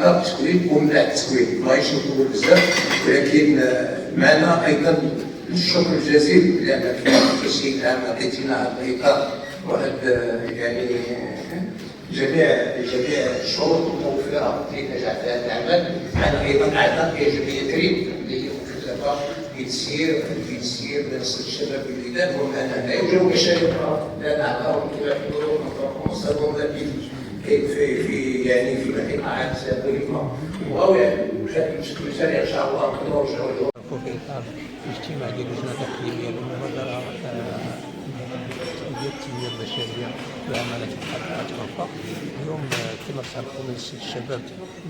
هذا التكوين ومنع التكوين. ماهيش نطول بزاف، ولكن معنا ايضا الشكر الجزيل لان في التسجيل العام عطيتينا هذا الاطار واحد يعني جميع الشروط المتوفره لنجاح هذا العمل. معنا ايضا اعضاء في جمعيه كريم اللي هي مكلفه بتسيير منصه الشباب بالبلدان، ومعنا هنا يوجد مشاريع اخرى لا نعطاهم كما يقولون نصرهم في يعني في قطاعات مهمه وغاويه مشاريع ان شاء الله نقدروا نرجعوا لهم. في اطار الاجتماع ديال اللجنه التحليليه للمبادره ديال التنميه البشريه والعمالة الحركات الوفاء. اليوم كما تعرفوا منصه الشباب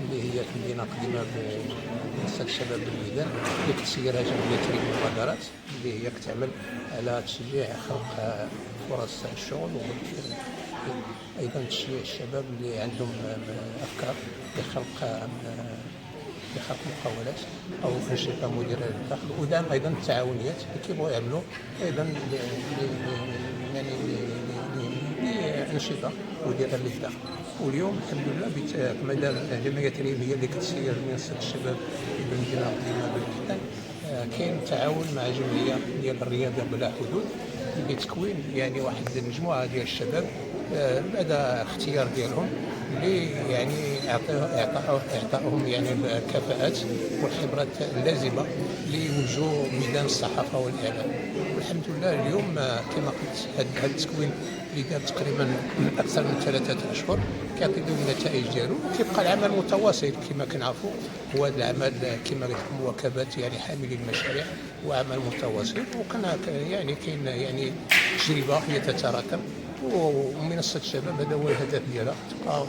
اللي هي في المدينه القديمه بمنصه الشباب بالميدان اللي كتسيرها جمعيه كريم المبادرات اللي هي كتعمل على تشجيع خلق فرص الشغل ايضا تشجيع الشباب اللي عندهم افكار لخلق مقاولات او انشطه مديره للدخل، ودعم ايضا التعاونيات اللي كيبغوا يعملوا ايضا يعني انشطه مديره للدخل. واليوم الحمد لله كما جمعيه كريم هي اللي كتسير منصه الشباب بالمدينه القديمه بالميدان، كاين تعاون مع جمعيه ديال الرياضه بلا حدود لتكوين يعني واحد المجموعه ديال الشباب بعد اختيار ديالهم اللي يعني اعطاهم يعني الكفاءات والخبرات اللازمه ليوجهوا ميدان الصحافه والاعلام. والحمد لله اليوم كما قلت هذا التكوين اللي دار تقريبا اكثر من 3 أشهر كيعطي لهم النتائج ديالو، وكيبقى العمل متواصل كما كنعرفوا. هو هذا العمل كما قلت مواكبه يعني حاملي المشاريع وعمل متواصل، وكان يعني كاين يعني تجربه هي تتراكم، ومنصه الشباب هذا هو الهدف ديالها تبقى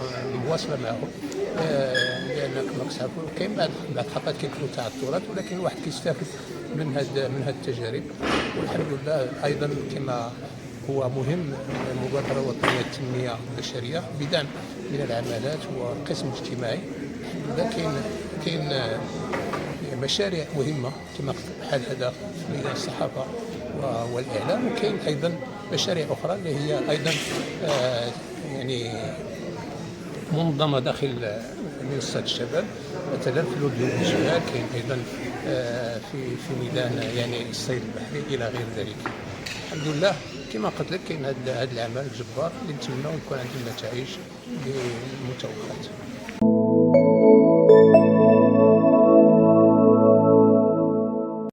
مواصله معهم، لان كما كتعرفوا كاين بعض الخطات كيكونوا تعثرات ولكن الواحد كيستافد من هاد التجارب. والحمد لله ايضا كما هو مهم المبادره الوطنيه للتنميه البشريه بدعم من العمالات والقسم الاجتماعي. الحمد لله كاين مشاريع مهمه كما بحال هذا في ميدان الصحافه والاعلام، وكاين ايضا مشاريع اخرى اللي هي ايضا يعني منظمه داخل منصه الشباب، مثلا في الوجه الجبال، كاين ايضا في ميدان يعني الصيد البحري الى غير ذلك. الحمد لله كما قلت لك كاين هذا العمل الجبار اللي نتمنوا يكون عنده النتائج المتوقعه.